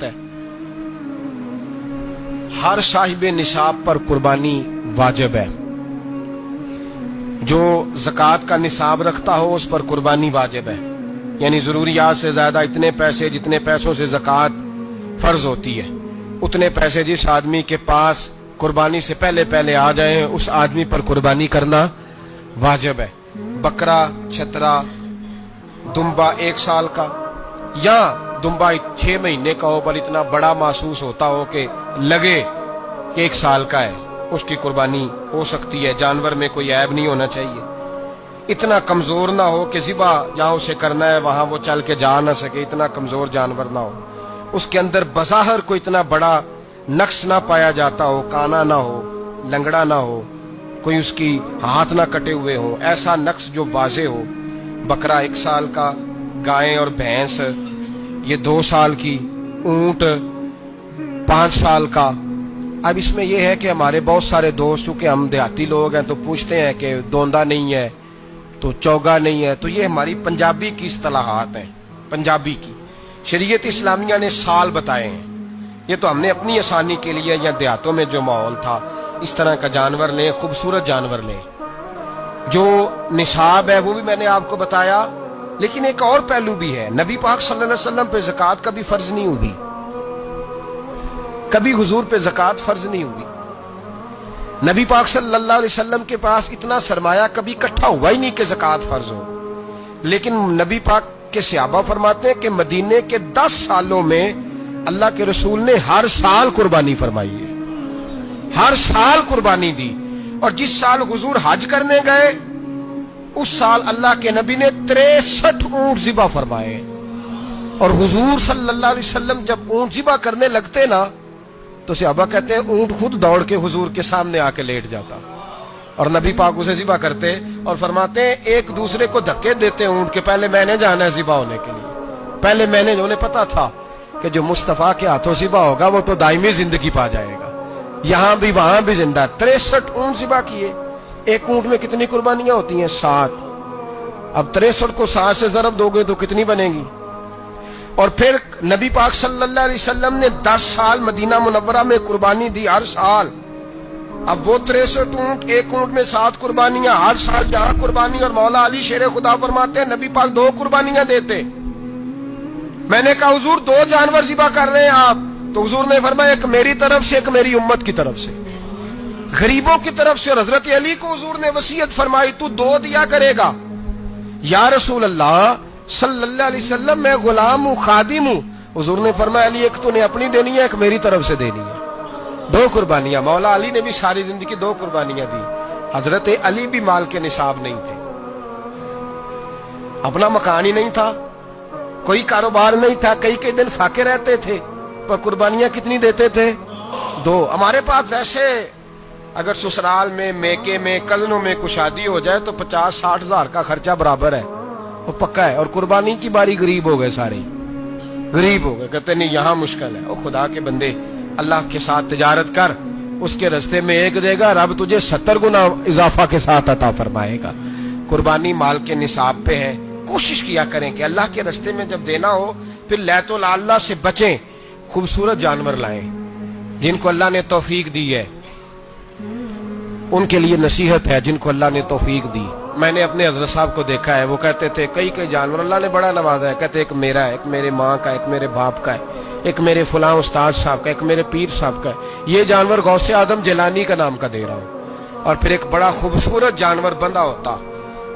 है। हर साहिब निसाब पर कुर्बानी वाजिब है। जो ज़कात का निसाब रखता हो उस पर कुर्बानी वाजिब है, यानी ज़रूरियात से ज़्यादा इतने पैसे, जितने पैसों से ज़कात फ़र्ज होती है उतने पैसे जिस आदमी के पास कुर्बानी से पहले पहले आ जाए उस आदमी पर कुर्बानी करना वाजिब है। बकरा, छतरा, दुम्बा 1 साल का या दुम्बा 6 महीने का हो पर इतना बड़ा महसूस होता हो कि लगे कि 1 साल का है, उसकी कुर्बानी हो सकती है। जानवर में कोई ऐब नहीं होना चाहिए। इतना कमजोर ना हो कि ज़िबा जहाँ उसे करना है वहां वो चल के जा ना सके, इतना कमजोर जानवर ना हो। उसके अंदर बज़ाहिर कोई इतना बड़ा नक्श ना पाया जाता हो, काना ना हो, लंगड़ा ना हो, कोई उसकी हाथ ना कटे हुए हो, ऐसा नक्श जो वाज़े हो। बकरा 1 साल का, गाय और भैंस ये 2 साल की, ऊंट 5 साल का। अब इसमें यह है कि हमारे बहुत सारे दोस्त, चूंकि हम देहाती लोग हैं, तो पूछते हैं कि दोंदा नहीं है तो चौगा नहीं है। तो ये हमारी पंजाबी की इस्तिलाहात हैं, पंजाबी की। शरीयत इस्लामिया ने साल बताए हैं। ये तो हमने अपनी आसानी के लिए, या देहातों में जो माहौल था इस तरह का जानवर लें, खूबसूरत जानवर लें। जो निसाब है वो भी मैंने आपको बताया, लेकिन एक और पहलू भी है। नबी पाक सल्लल्लाहु अलैहि वसल्लम पे ज़कात कभी फर्ज नहीं हुई, कभी हुजूर पे ज़कात फर्ज नहीं हुई। नबी पाक सल्लल्लाहु अलैहि वसल्लम के पास इतना सरमाया कभी इकट्ठा हुआ ही नहीं कि ज़कात फर्ज हो। लेकिन नबी पाक के सहाबा फरमाते हैं कि मदीने के 10 सालों में अल्लाह के रसूल ने हर साल कुर्बानी फरमाई है, हर साल कुर्बानी दी। और जिस साल हुजूर हज करने गए उस साल अल्लाह के नबी ने 63 ऊंट ज़िबा फरमाए। और हुजूर सल्लल्लाहु अलैहि वसल्लम जब ऊंट ज़िबा करने लगते ना तो सहाबा कहते हैं ऊंट खुद दौड़ के हुजूर के सामने आके लेट जाता और नबी पाक उसे ज़िबा करते और फरमाते हैं एक दूसरे को धक्के देते ऊंट के, पहले मैंने जाना है ज़िबा होने के लिए, पहले मैंने। उन्हें पता था कि जो मुस्तफा के हाथों ज़िबा होगा वो तो दायमी जिंदगी पा जाएगा, यहां भी वहां भी जिंदा। 63 ऊंट ज़िबा किए। एक ऊंट में कितनी कुर्बानियां होती हैं? 7। अब 63 को 7 से ज़रब दोगे तो कितनी बनेगी? और फिर नबी पाक सल्लल्लाहु अलैहि वसल्लम ने 10 साल मदीना मुनव्वरा में कुर्बानी दी, हर साल। अब वो 63 ऊंट, एक ऊंट में 7 कुर्बानियां, हर साल जहां कुर्बानी। और मौला अली शेर खुदा फरमाते हैं नबी पाक 2 कुर्बानियां देते। मैंने कहा हुजूर 2 जानवर ज़िबा कर रहे हैं आप? तो हुजूर ने फरमाया एक मेरी तरफ से, एक मेरी उम्मत की तरफ से, गरीबों की तरफ से। और हजरत अली को हुजूर ने वसीयत फरमाई तू 2 दिया करेगा। या रसूल अल्लाह सल्लल्लाहु अलैहि वसल्लम मैं गुलाम हूं, खादिम हूं। हुजूर ने फरमाया अली एक तूने अपनी देनी है, एक मेरी तरफ से देनी है। 2 कुर्बानियां। मौला अली ने भी सारी जिंदगी 2 कुर्बानियां दी। हजरत अली भी माल के निसाब नहीं थे, अपना मकान ही नहीं था, कोई कारोबार नहीं था, कई दिन फाके रहते थे, पर कुर्बानियां कितनी देते थे? 2। हमारे पास वैसे अगर ससुराल में, मेके में, कजनों में कुछ शादी हो जाए तो 50-60 हजार का खर्चा बराबर है, वो पक्का है। और कुर्बानी की बारी गरीब हो गए, सारे गरीब हो गए। कहते नहीं यहाँ मुश्किल है। ओ खुदा के बंदे, अल्लाह के साथ तिजारत कर, उसके रास्ते में 1 देगा, रब तुझे 70 गुना इजाफा के साथ अता फरमाएगा। कुर्बानी माल के निसाब पे है। कोशिश किया करें कि अल्लाह के रास्ते में जब देना हो फिर लैतुल अल्लाह से बचें, खूबसूरत जानवर लाएं। जिनको अल्लाह ने तौफीक दी है उनके लिए नसीहत है, जिनको अल्लाह ने तौफीक दी। मैंने अपने हजरत साहब को देखा है, वो कहते थे कई जानवर अल्लाह ने बड़ा नवाजा है। कहते एक मेरा है, एक मेरे माँ का, एक मेरे बाप का है, एक मेरे फलां उस्ताद साहब का, एक मेरे पीर साहब का है। ये जानवर गौसे आदम जिलानी का नाम का दे रहा हूँ। और फिर एक बड़ा खूबसूरत जानवर बंधा होता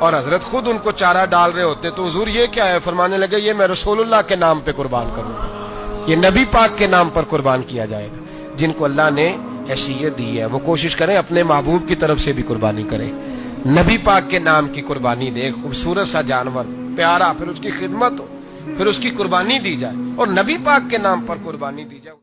और हजरत खुद उनको चारा डाल रहे होते। तो हुजूर ये क्या है? फरमाने लगे ये मैं रसूलुल्लाह के नाम पे कुर्बान करूंगा, ये नबी पाक के नाम पर कुर्बान किया जाएगा। जिनको अल्लाह ने हैसियत दी है वो कोशिश करें अपने महबूब की तरफ से भी कुर्बानी करें, नबी पाक के नाम की कुर्बानी दे। खूबसूरत सा जानवर प्यारा, फिर उसकी खिदमत हो, फिर उसकी कुर्बानी दी जाए और नबी पाक के नाम पर कुर्बानी दी जाए।